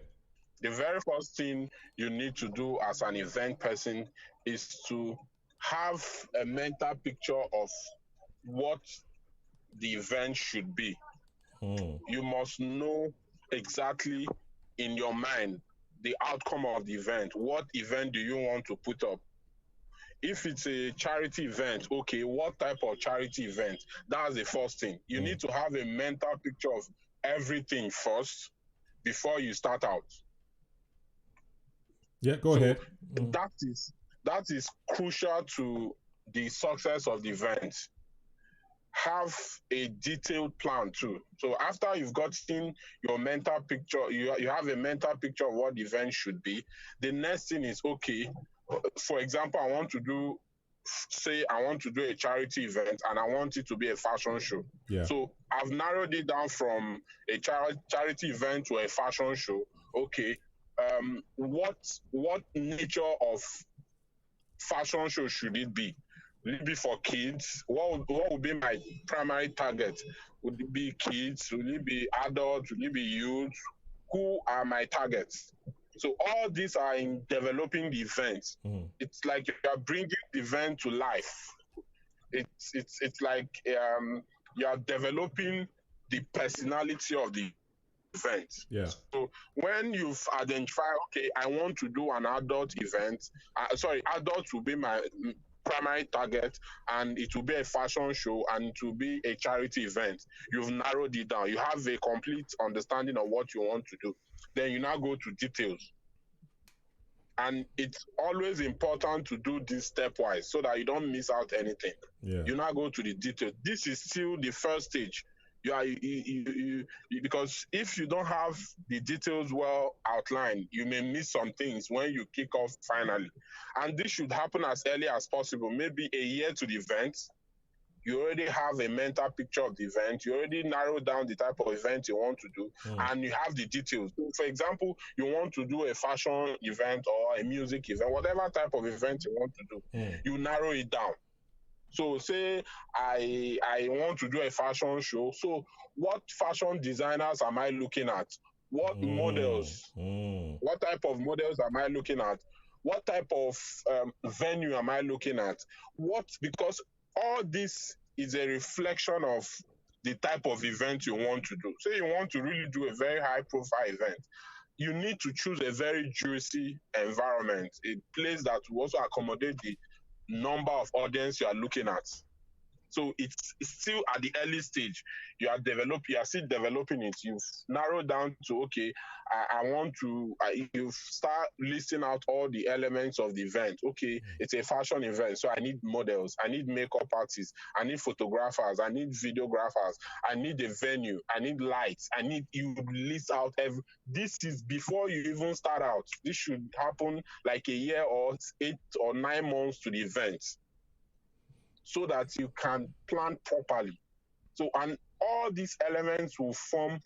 The very first thing you need to do as an event person is to have a mental picture of what the event should be. You must know exactly in your mind the outcome of the event. What event do you want to put up? If it's a charity event, okay, what type of charity event? That's the first thing. You need to have a mental picture of everything first before you start out. Yeah, go ahead. That is crucial to the success of the event. Have a detailed plan too. So after you've gotten your mental picture, you have a mental picture of what the event should be. The next thing is, okay, for example, I want to do a charity event and I want it to be a fashion show. Yeah. So I've narrowed it down from a charity event to a fashion show. Okay, what nature of fashion show should it be? Will it be for kids? What would be my primary target? Would it be kids? Will it be adults? Will it be youth? Who are my targets? So all these are in developing the event. It's like you are bringing the event to life. It's like you are developing the personality of the event. Yeah. So when you've identified, okay, I want to do an adult event. Adults will be my primary target, and it will be a fashion show, and it will be a charity event. You've narrowed it down. You have a complete understanding of what you want to do. Then you now go to details. And it's always important to do this stepwise so that you don't miss out anything. Yeah. You now go to the details. This is still the first stage. Because if you don't have the details well outlined, you may miss some things when you kick off finally. And this should happen as early as possible, maybe a year to the event. You already have a mental picture of the event. You already narrowed down the type of event you want to do, and you have the details. So for example, you want to do a fashion event or a music event, whatever type of event you want to do, you narrow it down. So say I want to do a fashion show. So what fashion designers am I looking at? What models? What type of models am I looking at? What type of venue am I looking at? Because all this is a reflection of the type of event you want to do. Say you want to really do a very high profile event. You need to choose a very juicy environment, a place that will also accommodate the number of audience you are looking at. So it's still at the early stage. You are still developing it. You've narrowed down to, okay, I want to, you start listing out all the elements of the event. Okay, it's a fashion event, so I need models, I need makeup artists, I need photographers, I need videographers, I need a venue, I need lights, you list out this is before you even start out. This should happen like a year or 8 or 9 months to the event, so that you can plan properly. So, and all these elements will form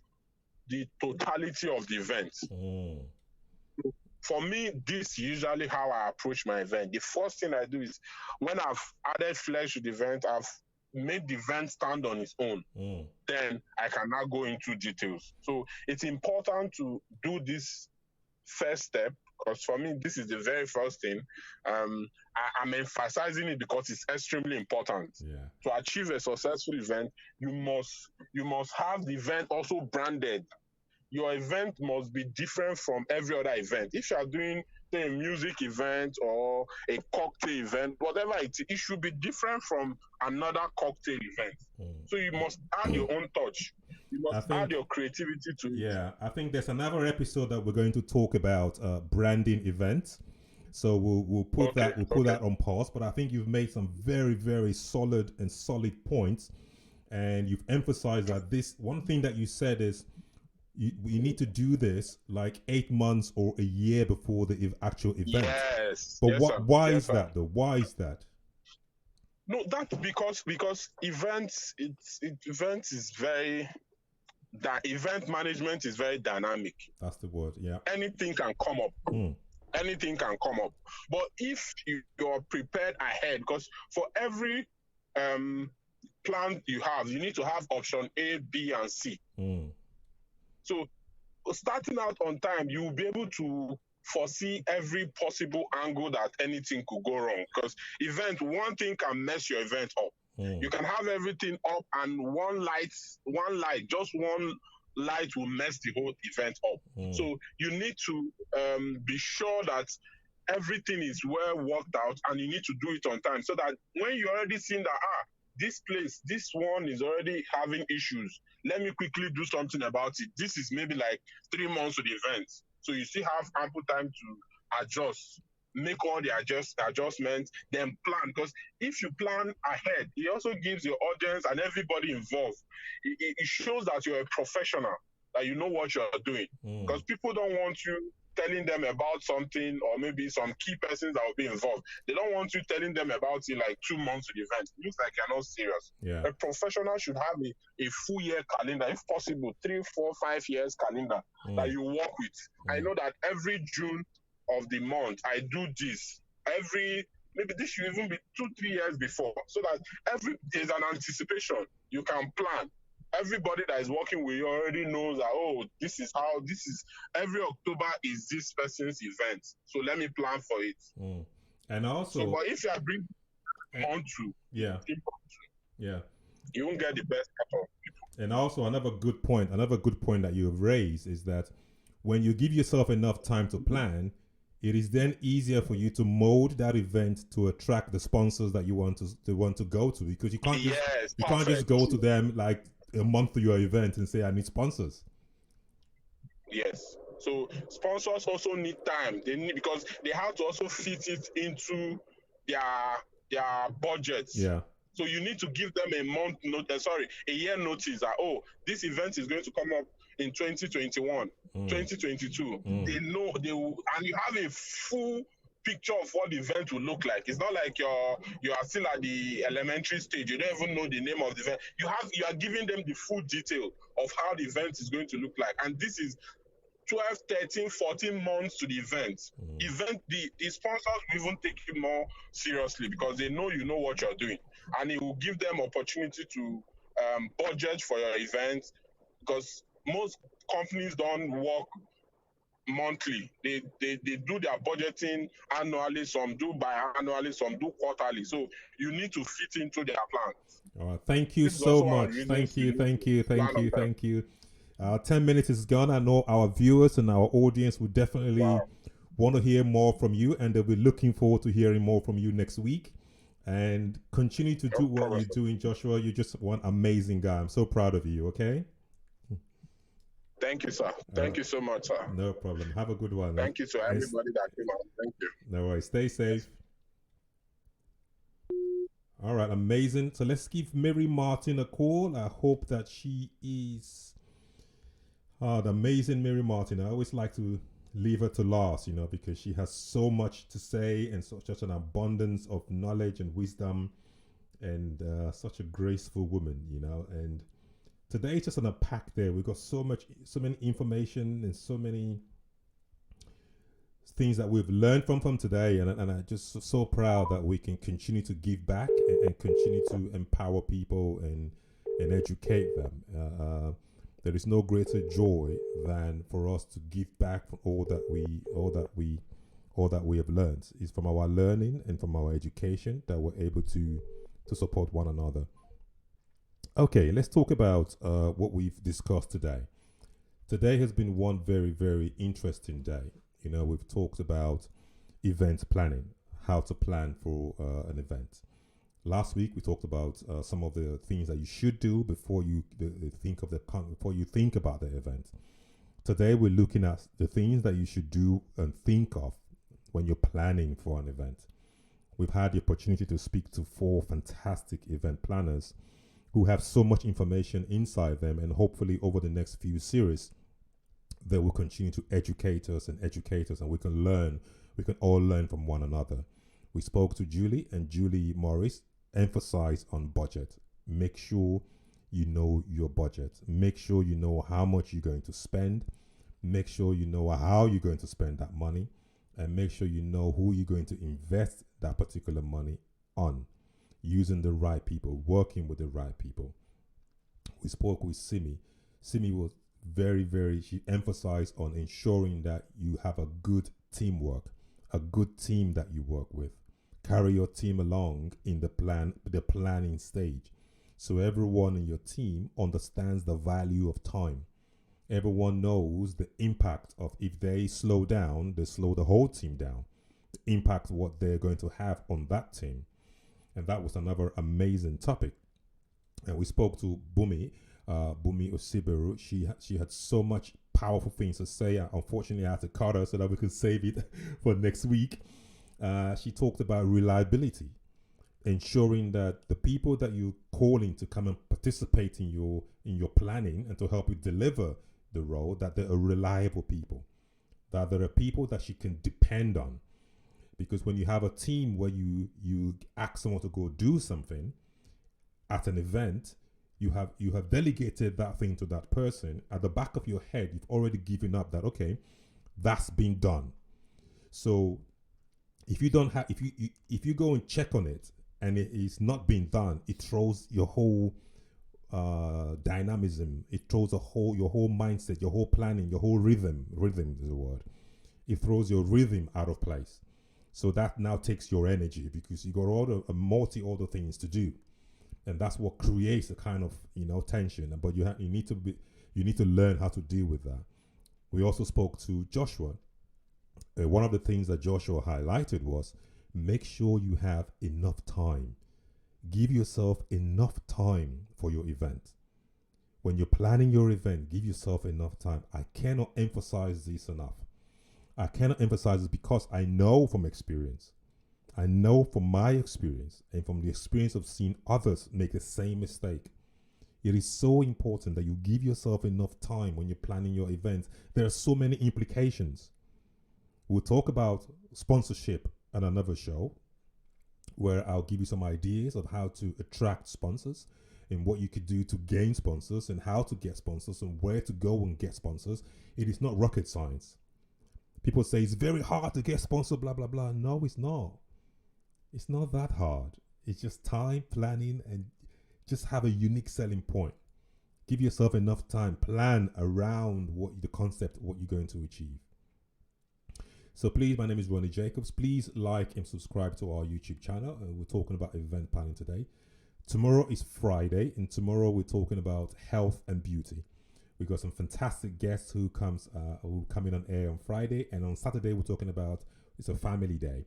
the totality of the event. For me, this is usually how I approach my event. The first thing I do is, when I've added flesh to the event, I've made the event stand on its own. Then I can now go into details. So it's important to do this first step, because for me, this is the very first thing. I'm emphasizing it because it's extremely important. To achieve a successful event, you must have the event also branded. Your event must be different from every other event. If you are doing, say, a music event or a cocktail event, whatever it should be different from another cocktail event. So you must add your own touch. You must add your creativity to it. Yeah, I think there's another episode that we're going to talk about branding events. So we'll put that on pause. But I think you've made some very, very solid points, and you've emphasized that this one thing that you said is we need to do this like 8 months or a year before the actual event. Yes. But why is that though? Why is that? No, that's because events is very. That event management is very dynamic. That's the word, yeah. Anything can come up. Anything can come up. But if you're prepared ahead, because for every plan you have, you need to have option A, B, and C. So starting out on time, you will be able to foresee every possible angle that anything could go wrong. Because one thing can mess your event up. You can have everything up, and one light, just one light will mess the whole event up. So you need to be sure that everything is well worked out, and you need to do it on time, so that when you already seen that this one is already having issues, let me quickly do something about it. This is maybe like 3 months to the event, so you still have ample time to adjust. Make all the adjustments, then plan. Because if you plan ahead, it also gives your audience and everybody involved, it shows that you're a professional, that you know what you're doing. Because people don't want you telling them about something, or maybe some key persons that will be involved. They don't want you telling them about it like 2 months to the event. It looks like you're not serious. A professional should have a full year calendar, if possible, 3, 4, 5 years calendar that you work with. I know that every June of the month I do this. Maybe this should even be 2, 3 years before, so that there's an anticipation. You can plan. Everybody that is working with you already knows that, this is every October is this person's event, so let me plan for it. And also, but if you are bringing onto, you won't get the best out of people. And also another good point that you have raised is that when you give yourself enough time to plan, it is then easier for you to mold that event to attract the sponsors that you want to go to, because you can't just go to them like a month to your event and say, I need sponsors. Yes. So sponsors also need time. Because they have to also fit it into their budgets. So you need to give them a year notice that, oh, this event is going to come up in 2021, 2022. They know they will, and you have a full picture of what the event will look like. It's not like you are still at the elementary stage. You don't even know the name of the event. You are giving them the full detail of how the event is going to look like. And this is 12, 13, 14 months to the event. The sponsors will even take you more seriously because they know you know what you're doing. And it will give them opportunity to budget for your event, because most companies don't work monthly. They do their budgeting annually, some do biannually, some do quarterly. So you need to fit into their plans. All right. Thank you so much. Thank you. 10 minutes is gone. I know our viewers and our audience will definitely want to hear more from you, and they'll be looking forward to hearing more from you next week. And continue to do what you're doing, Joshua. You're just one amazing guy. I'm so proud of you, okay? Thank you, sir. Thank you so much, sir. No problem. Have a good one. Thank you to everybody that came out. Thank you. No worries. Stay safe. All right, amazing. So let's give Mary Martin a call. I hope that she is the amazing Mary Martin. I always like to leave her to last, because she has so much to say and such an abundance of knowledge and wisdom, and such a graceful woman, and today just on a pack there. We've got so many information and so many things that we've learned from today, and I'm just so proud that we can continue to give back and continue to empower people and educate them. There is no greater joy than for us to give back from all that we have learned. It's from our learning and from our education that we're able to support one another. Okay, let's talk about what we've discussed today. Today has been one very, very interesting day. We've talked about event planning, how to plan for an event. Last week we talked about some of the things that you should do before you think about the event. Today we're looking at the things that you should do and think of when you're planning for an event. We've had the opportunity to speak to 4 fantastic event planners who have so much information inside them, and hopefully over the next few series they will continue to educate us, and we can all learn from one another. We spoke to Julie, and Julie Morris emphasized on budget. Make sure you know your budget. Make sure you know how much you're going to spend. Make sure you know how you're going to spend that money, and make sure you know who you're going to invest that particular money on, using the right people, working with the right people. We spoke with Simi. Simi was she emphasized on ensuring that you have a good teamwork, a good team that you work with. Carry your team along in the planning stage, so everyone in your team understands the value of time. Everyone knows the impact of, if they slow down, they slow the whole team down. The impact what they're going to have on that team. And that was another amazing topic. And we spoke to Bunmi Osiberu. She had so much powerful things to say. Unfortunately, I had to cut her so that we could save it for next week. She talked about reliability, ensuring that the people that you're calling to come and participate in your planning and to help you deliver the role, that they are reliable people, that there are people that she can depend on. Because when you have a team where you ask someone to go do something at an event, you have delegated that thing to that person. At the back of your head, you've already given up that, okay, that's been done. So if you go and check on it and it is not being done, it throws your whole dynamism. It throws your whole mindset, your whole planning, your whole rhythm. Rhythm is the word. It throws your rhythm out of place. So that now takes your energy, because you got all other things to do, and that's what creates a kind of tension. But you need to learn how to deal with that. We also spoke to Joshua. One of the things that Joshua highlighted was, make sure you have enough time. Give yourself enough time for your event. When you're planning your event, give yourself enough time. I cannot emphasize this enough. I cannot emphasize this because I know from experience. I know from my experience and from the experience of seeing others make the same mistake. It is so important that you give yourself enough time when you're planning your events. There are so many implications. We'll talk about sponsorship on another show, where I'll give you some ideas of how to attract sponsors and what you could do to gain sponsors and how to get sponsors and where to go and get sponsors. It is not rocket science. People say it's very hard to get sponsors, blah, blah, blah. No, it's not. It's not that hard. It's just time, planning, and just have a unique selling point. Give yourself enough time. Plan around what the concept, what you're going to achieve. So please, my name is Ronnie Jacobs. Please like and subscribe to our YouTube channel. We're talking about event planning today. Tomorrow is Friday, and tomorrow we're talking about health and beauty. We got some fantastic guests who come in on air on Friday, and on Saturday we're talking about, it's a family day.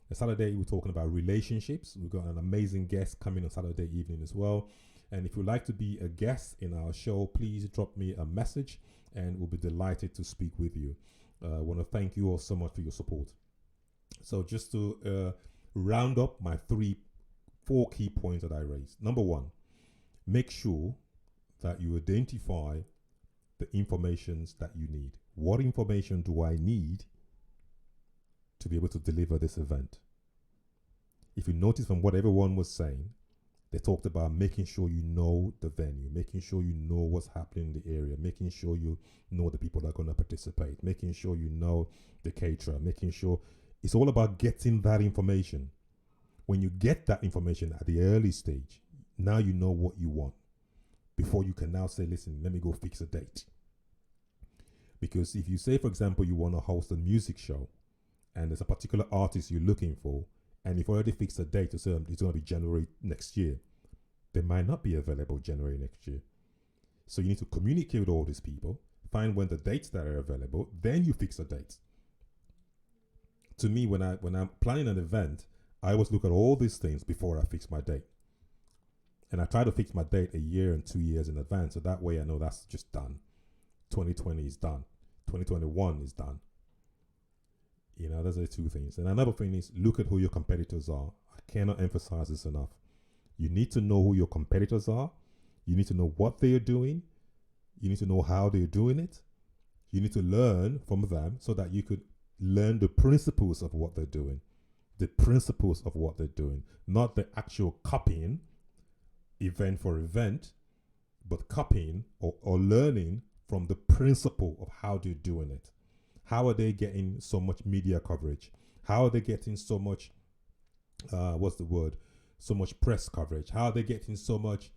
On Saturday we're talking about relationships. We've got an amazing guest coming on Saturday evening as well. And if you'd like to be a guest in our show, please drop me a message, and we'll be delighted to speak with you. I want to thank you all so much for your support. So just to round up my 4 key points that I raised. Number 1, make sure that you identify the informations that you need. What information do I need to be able to deliver this event? If you notice from what everyone was saying, they talked about making sure you know the venue, making sure you know what's happening in the area, making sure you know the people that are going to participate, making sure you know the caterer, making sure it's all about getting that information. When you get that information at the early stage, now you know what you want before you can now say, listen, let me go fix a date. Because if you say, for example, you want to host a music show and there's a particular artist you're looking for, and you've already fixed a date to say it's going to be January next year, they might not be available January next year. So you need to communicate with all these people, find when the dates that are available, then you fix a date. To me, when I'm planning an event, I always look at all these things before I fix my date. And I try to fix my date a year and 2 years in advance, so that way I know that's just done. 2020 is done. 2021 is done. You know, those are the 2 things. And another thing is, look at who your competitors are. I cannot emphasize this enough. You need to know who your competitors are. You need to know what they are doing. You need to know how they're doing it. You need to learn from them so that you could learn the principles of what they're doing. The principles of what they're doing. Not the actual copying event for event, but copying or learning from the principle of how they're doing it. How are they getting so much media coverage? How are they getting so much, so much press coverage? How are they getting so much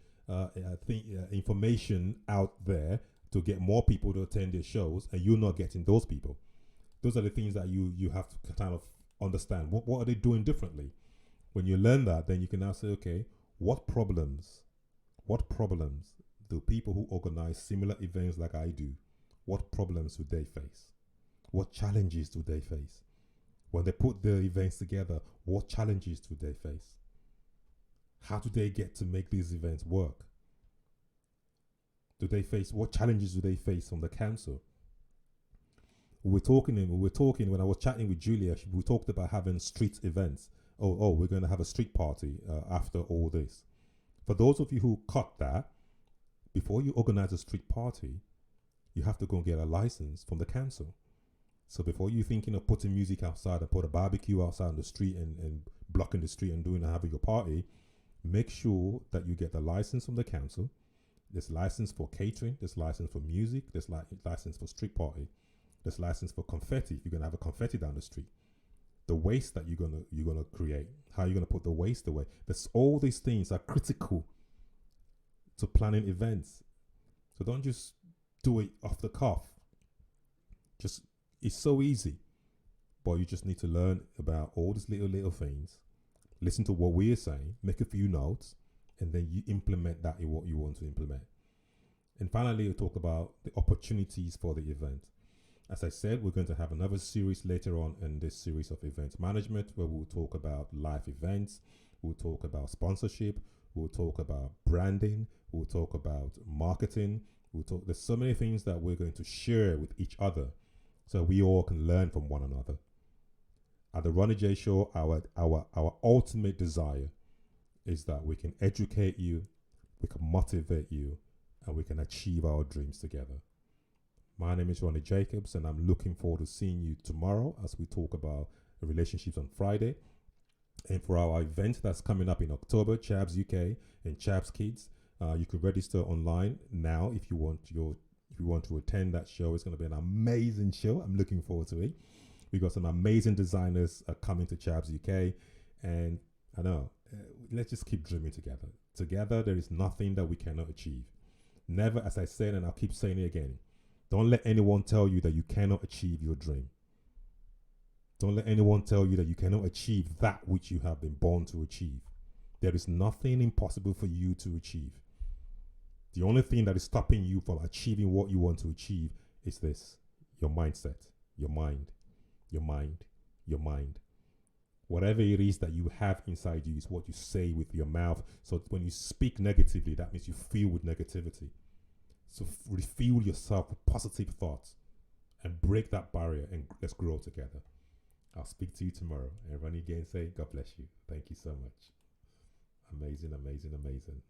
information out there to get more people to attend their shows, and you're not getting those people? Those are the things that you have to kind of understand. What are they doing differently? When you learn that, then you can now say, okay, what problems do people who organize similar events like I do, what problems do they face? What challenges do they face? When they put the events together, what challenges do they face? How do they get to make these events work? What challenges do they face from the council? When I was chatting with Julia, we talked about having street events. We're going to have a street party after all this. For those of you who caught that, before you organize a street party, you have to go and get a license from the council. So before you're thinking of putting music outside and put a barbecue outside on the street and blocking the street and having your party, make sure that you get the license from the council. There's license for catering, there's license for music, there's license for street party, there's license for confetti if you're gonna have a confetti down the street. The waste that you're gonna create, how you're gonna put the waste away. All these things are critical to planning events. So don't just do it off the cuff. It's so easy, but you just need to learn about all these little things. Listen to what we're saying, make a few notes, and then you implement that in what you want to implement. And finally, we'll talk about the opportunities for the event. As I said, we're going to have another series later on in this series of events management, where we'll talk about live events, we'll talk about sponsorship, we'll talk about branding, we'll talk about marketing, there's so many things that we're going to share with each other so we all can learn from one another. At the Ronnie J Show, our ultimate desire is that we can educate you, we can motivate you, and we can achieve our dreams together. My name is Ronnie Jacobs, and I'm looking forward to seeing you tomorrow as we talk about relationships on Friday. And for our event that's coming up in October, Chabs UK and Chabs Kids, you can register online now if you want to attend that show. It's going to be an amazing show. I'm looking forward to it. We got some amazing designers coming to Chabs UK, and I know let's just keep dreaming together. Together, there is nothing that we cannot achieve. Never, as I said, and I'll keep saying it again, don't let anyone tell you that you cannot achieve your dream. Don't let anyone tell you that you cannot achieve that which you have been born to achieve. There is nothing impossible for you to achieve. The only thing that is stopping you from achieving what you want to achieve is this: your mindset, your mind, your mind, your mind. Whatever it is that you have inside you is what you say with your mouth. So when you speak negatively, that means you feel with negativity. So refuel yourself with positive thoughts and break that barrier, and let's grow together. I'll speak to you tomorrow. And Ronnie again say, God bless you. Thank you so much. Amazing, amazing, amazing.